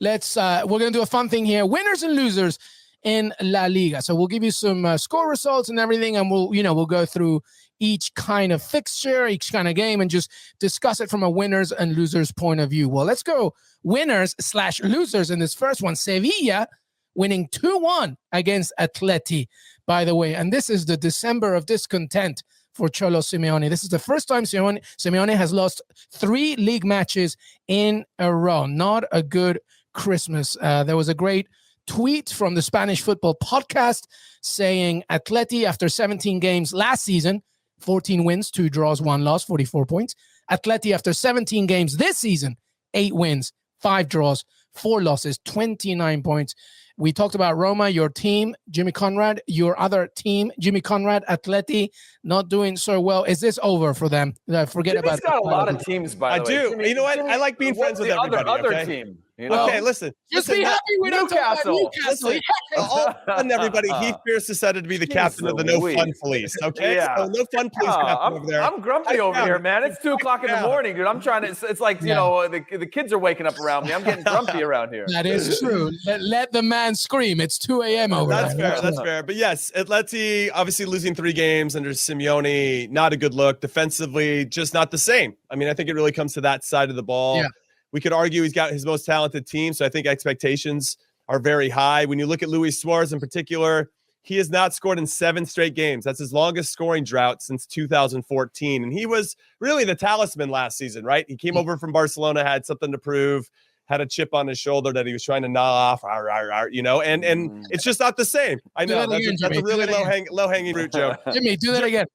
we're going to do a fun thing here. Winners and losers in La Liga. So we'll give you some score results and everything, and we'll go through each kind of fixture, each kind of game, and just discuss it from a winners and losers point of view. Well, let's go winners/losers in this first one. Sevilla winning 2-1 against Atleti, by the way. And this is the December of discontent for Cholo Simeone. This is the first time Simeone has lost 3 league matches in a row. Not a good Christmas. There was a great tweet from the Spanish Football Podcast saying Atleti, after 17 games last season, 14 wins, 2 draws, 1 loss, 44 points. Atleti, after 17 games this season, 8 wins, 5 draws, 4 losses, 29 points. We talked about Roma, your team, Jimmy Conrad, your other team, Jimmy Conrad, Atleti, not doing so well. Is this over for them? Forget Jimmy's about got a lot of teams, by the way. I do. Jimmy, you know what? I like being friends with everybody. Other team. You know? Okay, listen. Just be happy we don't talk about Newcastle. Listen, all fun, everybody. Heath Pierce decided to be the captain of the No Fun Police. Okay, so No Fun Police captain over there. I'm grumpy over here, man. It's 2:00 in the morning, dude. I'm trying to. It's like the kids are waking up around me. I'm getting grumpy around here. That is true. Let the man scream. It's 2 a.m. over there. Fair. That's fair. But yes, Atleti obviously losing 3 games under Simeone, not a good look. Defensively, just not the same. I mean, I think it really comes to that side of the ball. Yeah. We could argue he's got his most talented team, so I think expectations are very high. When you look at Luis Suarez in particular, he has not scored in 7 straight games. That's his longest scoring drought since 2014. And he was really the talisman last season, right? He came over from Barcelona, had something to prove, had a chip on his shoulder that he was trying to gnaw off, and it's just not the same. I know that's a really low-hanging fruit, Joe. Jimmy, do that again.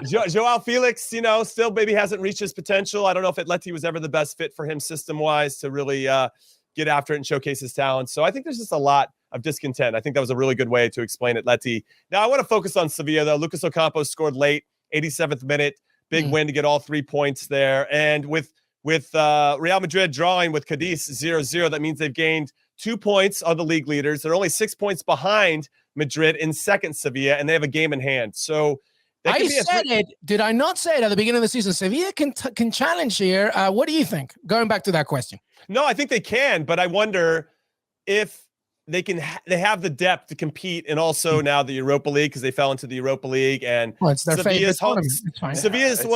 Joao Felix, still maybe hasn't reached his potential. I don't know if Atleti was ever the best fit for him system-wise to really get after it and showcase his talent. So I think there's just a lot of discontent. I think that was a really good way to explain Atleti. Now I want to focus on Sevilla, though. Lucas Ocampo scored late, 87th minute, big win to get all 3 points there. And with Real Madrid drawing with Cadiz 0-0, that means they've gained 2 points on the league leaders. They're only 6 points behind Madrid in second Sevilla, and they have a game in hand. So I said it. Did I not say it at the beginning of the season? Sevilla can challenge here. What do you think? Going back to that question. No, I think they can, but I wonder if they have the depth to compete, and also now the Europa League, because they fell into the Europa League, and it's their favorite tournament.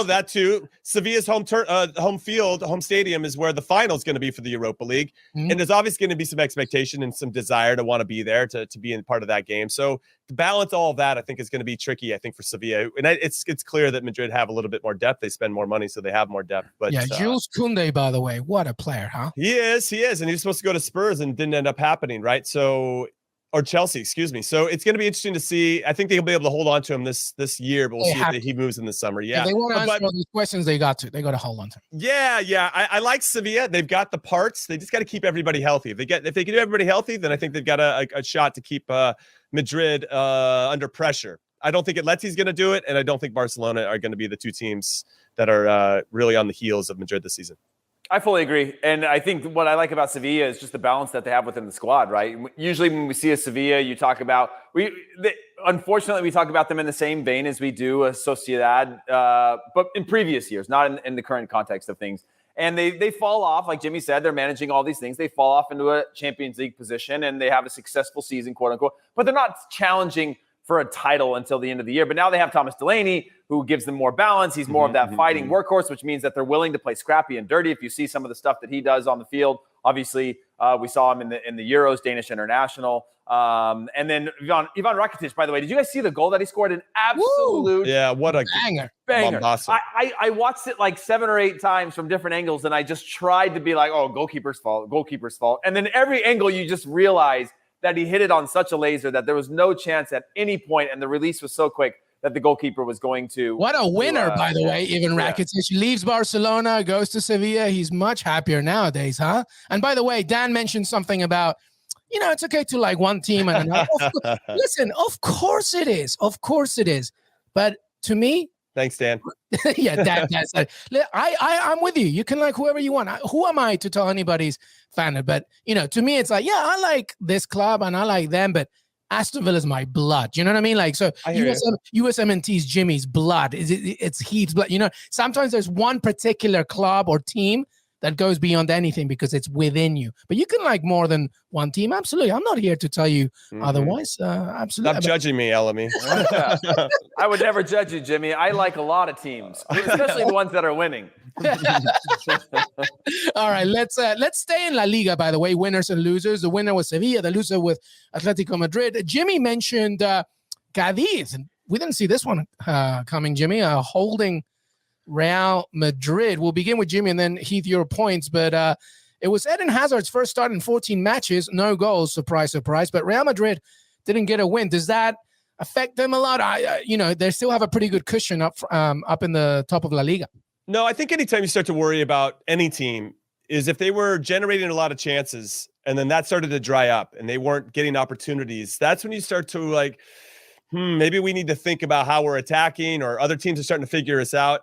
That too. Sevilla's home stadium is where the final is going to be for the Europa League, and there's obviously going to be some expectation and some desire to want to be there to be in part of that game. So to balance all of that, I think is going to be tricky. I think for Sevilla, and it's clear that Madrid have a little bit more depth. They spend more money, so they have more depth. But Jules Koundé, by the way, what a player, huh? He is, and he was supposed to go to Spurs and didn't end up happening, right? Or Chelsea, excuse me. So it's going to be interesting to see. I think they'll be able to hold on to him this year, but we'll see if he moves in the summer. Yeah, if they want to answer all these questions, they got to hold on to him. Yeah. I like Sevilla. They've got the parts. They just got to keep everybody healthy. If they can do everybody healthy, then I think they've got a shot to keep Madrid under pressure. I don't think Atleti's going to do it, and I don't think Barcelona are going to be the 2 teams that are really on the heels of Madrid this season. I fully agree. And I think what I like about Sevilla is just the balance that they have within the squad, right? Usually when we see a Sevilla, you talk about unfortunately, we talk about them in the same vein as we do a Sociedad, but in previous years, not in the current context of things. And they fall off, like Jimmy said, they're managing all these things. They fall off into a Champions League position, and they have a successful season, quote unquote, but they're not challenging for a title until the end of the year. But now they have Thomas Delaney, who gives them more balance. He's more of that fighting workhorse, which means that they're willing to play scrappy and dirty. If you see some of the stuff that he does on the field, obviously we saw him in the Euros, Danish international. And then Ivan Rakitic, by the way, did you guys see the goal that he scored? An absolute what a banger. I watched it like 7 or 8 times from different angles, and I just tried to be like, goalkeeper's fault. And then every angle you just realize that he hit it on such a laser that there was no chance at any point, and the release was so quick that the goalkeeper was going to. What a winner, by the way. Even Rakitic leaves Barcelona, goes to Sevilla. He's much happier nowadays, huh? And by the way, Dan mentioned something about, it's okay to like one team and another. Listen, of course it is. Of course it is. But to me, thanks, Dan. Yeah, Dan said, I'm with you. You can like whoever you want. Who am I to tell anybody's fan? But, to me, it's like, I like this club and I like them, but Aston Villa is my blood. You know what I mean? Like, so USMNT's Jimmy's blood. It's Heath's blood. Sometimes there's one particular club or team that goes beyond anything because it's within you. But you can like more than one team. Absolutely. I'm not here to tell you otherwise. Absolutely. Stop judging me, Elamy. I would never judge you, Jimmy. I like a lot of teams, especially the ones that are winning. All right, let's stay in La Liga, by the way, winners and losers. The winner was Sevilla, the loser with Atletico Madrid. Jimmy mentioned Cadiz, and we didn't see this one coming, Jimmy, holding Real Madrid. We'll begin with Jimmy and then Heath, your points. But it was Eden Hazard's first start in 14 matches, no goals, surprise, surprise. But Real Madrid didn't get a win. Does that affect them a lot? They still have a pretty good cushion up in the top of La Liga. No, I think anytime you start to worry about any team is if they were generating a lot of chances and then that started to dry up and they weren't getting opportunities, that's when you start to like, maybe we need to think about how we're attacking, or other teams are starting to figure us out.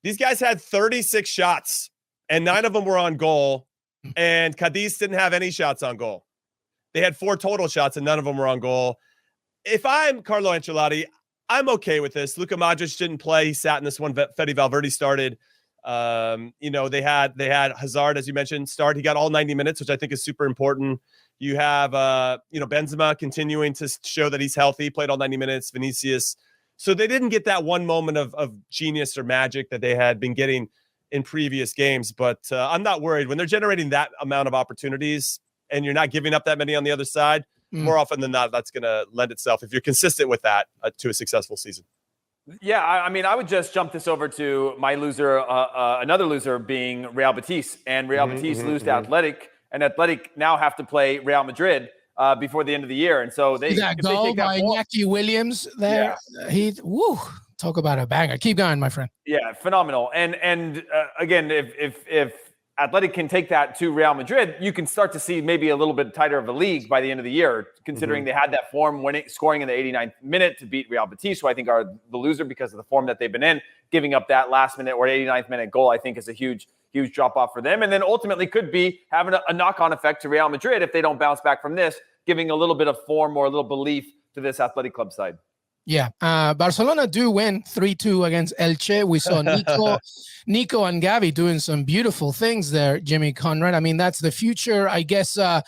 These guys had 36 shots and 9 of them were on goal, and Cadiz didn't have any shots on goal. They had 4 total shots and none of them were on goal. If I'm Carlo Ancelotti, I'm okay with this. Luka Modric didn't play. He sat in this one. Fede Valverde started. They had Hazard, as you mentioned, start. He got all 90 minutes, which I think is super important. You have, Benzema continuing to show that he's healthy, played all 90 minutes, Vinicius. So they didn't get that one moment of genius or magic that they had been getting in previous games. But I'm not worried. When they're generating that amount of opportunities and you're not giving up that many on the other side, more often than not, that's going to lend itself, if you're consistent with that, to a successful season. Yeah, I would just jump this over to my loser, another loser being Real Betis. And Real Betis lose to Athletic, and Athletic now have to play Real Madrid before the end of the year. And so that goal by Iñaki Williams there. Yeah. Talk about a banger. Keep going, my friend. Yeah, phenomenal. And again, if Athletic can take that to Real Madrid, you can start to see maybe a little bit tighter of a league by the end of the year, considering they had that form scoring in the 89th minute to beat Real Betis, who I think are the loser because of the form that they've been in. Giving up that last minute or 89th minute goal, I think, is a huge drop off for them. And then ultimately could be having a knock-on effect to Real Madrid if they don't bounce back from this, giving a little bit of form or a little belief to this Athletic club side. Yeah, Barcelona do win 3-2 against Elche. We saw Nico and Gavi doing some beautiful things there, Jimmy Conrad. I mean, that's the future. I guess I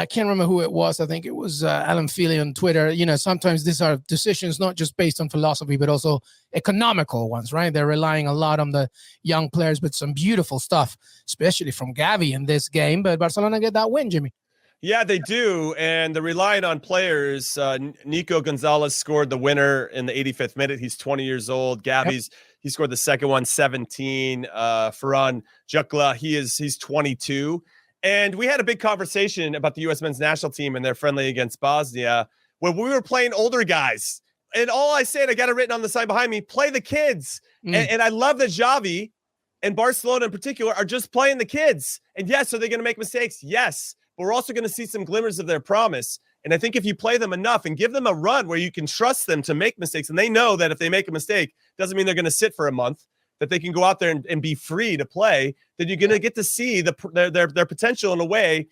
can't remember who it was. I think it was Alan Feely on Twitter. Sometimes these are decisions not just based on philosophy, but also economical ones, right? They're relying a lot on the young players, but some beautiful stuff, especially from Gavi in this game. But Barcelona get that win, Jimmy. Yeah, they do, and they're relying on players. Nico Gonzalez scored the winner in the 85th minute. He's 20 years old. Gavi's he scored the second one, 17. Ferran Jukla, he's 22. And we had a big conversation about the U.S. men's national team and their friendly against Bosnia, where we were playing older guys. And all I said, I got it written on the side behind me, play the kids. And I love that Xavi and Barcelona in particular are just playing the kids. And yes, are they going to make mistakes? Yes. But we're also going to see some glimmers of their promise. And I think if you play them enough and give them a run where you can trust them to make mistakes, and they know that if they make a mistake, doesn't mean they're going to sit for a month, that they can go out there and be free to play, then you're going to get to see their potential in a way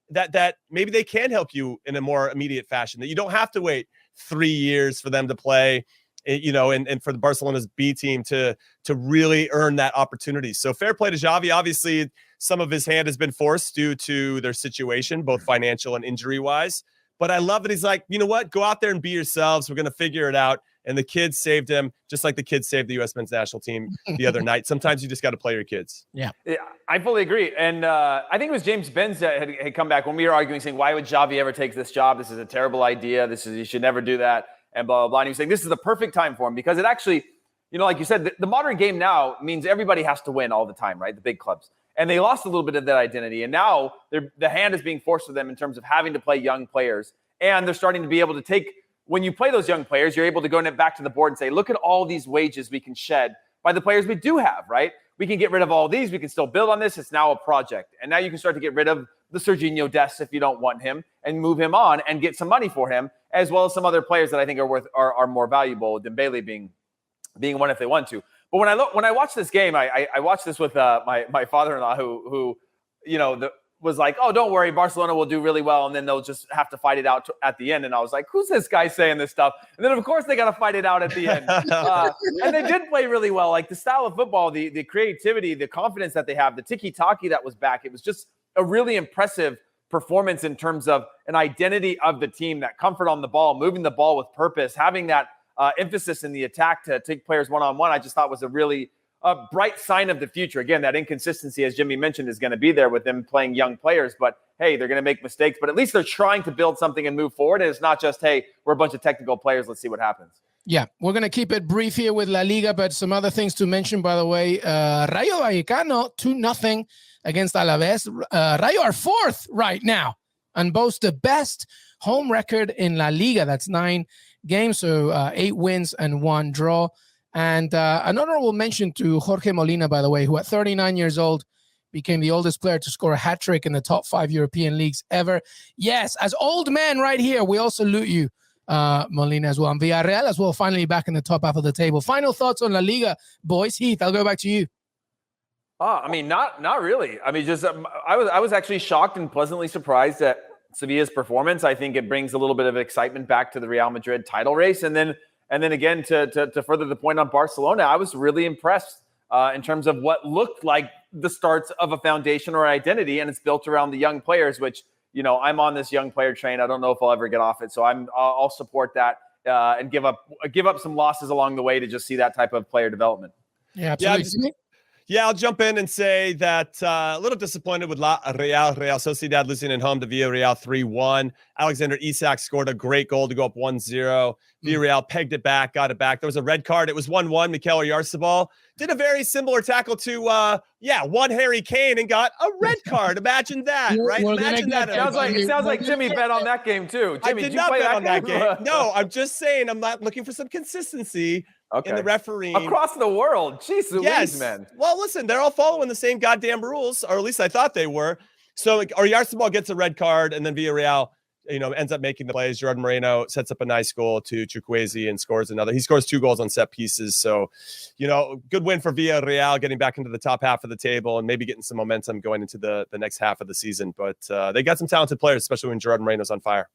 that maybe they can help you in a more immediate fashion, that you don't have to wait 3 years for them to play, and for the Barcelona's B team to really earn that opportunity. So fair play to Xavi. Obviously, some of his hand has been forced due to their situation, both financial and injury-wise. But I love that he's like, you know what? Go out there and be yourselves. We're going to figure it out. And the kids saved him, just like the kids saved the U.S. men's national team the other night. Sometimes you just got to play your kids. Yeah, I fully agree. And I think it was James Benz that had come back when we were arguing, saying, why would Xavi ever take this job? This is a terrible idea. You should never do that. And blah, blah, blah. And he was saying, this is the perfect time for him because it actually, like you said, the modern game now means everybody has to win all the time, right? The big clubs. And they lost a little bit of that identity. And now the hand is being forced to them in terms of having to play young players. And they're starting to be able to take, when you play those young players, you're able to go back to the board and say, look at all these wages we can shed by the players we do have, right? We can get rid of all these. We can still build on this. It's now a project. And now you can start to get rid of the Serginho Dest if you don't want him and move him on and get some money for him, as well as some other players that I think are more valuable, Dembele being one if they want to. But when I watch this game, I watched this with my father-in-law who was like, oh, don't worry, Barcelona will do really well, and then they'll just have to fight it out at the end. And I was like, who's this guy saying this stuff? And then, of course, they got to fight it out at the end. And they did play really well. Like the style of football, the creativity, the confidence that they have, the tiki-taki that was back. It was just a really impressive performance in terms of an identity of the team, that comfort on the ball, moving the ball with purpose, having that emphasis in the attack to take players one-on-one. I just thought was a really bright sign of the future. Again, that inconsistency, as Jimmy mentioned, is going to be there with them playing young players. But, hey, they're going to make mistakes. But at least they're trying to build something and move forward. And it's not just, hey, we're a bunch of technical players. Let's see what happens. Yeah, we're going to keep it brief here with La Liga, but some other things to mention, by the way. Rayo Vallecano, 2-0 against Alaves. Rayo are 4th right now and boast the best home record in La Liga. That's 9 games, so 8 wins and 1 draw. And an honorable mention to Jorge Molina, by the way, who at 39 years old became the oldest player to score a hat-trick in the top 5 European leagues ever. Yes, as old man right here, we all salute you, Molina, as well. And Villarreal as well, finally back in the top half of the table. Final thoughts on La Liga, boys. Heath, I'll go back to you. I mean, not really. I mean, just I was actually shocked and pleasantly surprised at Sevilla's performance. I think it brings a little bit of excitement back to the Real Madrid title race. And then again, to further the point on Barcelona, I was really impressed in terms of what looked like the starts of a foundation or identity, and it's built around the young players, which, you know, I'm on this young player train. I don't know if I'll ever get off it. So I'll support that and give up some losses along the way to just see that type of player development. Yeah, absolutely. Yeah, I'll jump in and say that a little disappointed with Real Sociedad losing at home to Villarreal 3-1. Alexander Isak scored a great goal to go up 1-0. Villarreal pegged it back, got it back. There was a red card. It was 1-1. Mikel Oyarzabal did a very similar tackle to, one Harry Kane and got a red card. Imagine that, right? Imagine that. It sounds like Jimmy bet on that game too. Jimmy, I did not bet on that game. No, I'm just saying I'm not looking for some consistency. Okay. In the refereeing. Across the world. Jeez Louise, man. Well, listen, they're all following the same goddamn rules, or at least I thought they were. So, Oyarzabal gets a red card, and then Villarreal, ends up making the plays. Gerard Moreno sets up a nice goal to Chukwueze and scores another. He scores 2 goals on set pieces. So, good win for Villarreal, getting back into the top half of the table and maybe getting some momentum going into the next half of the season. But they got some talented players, especially when Gerard Moreno's on fire.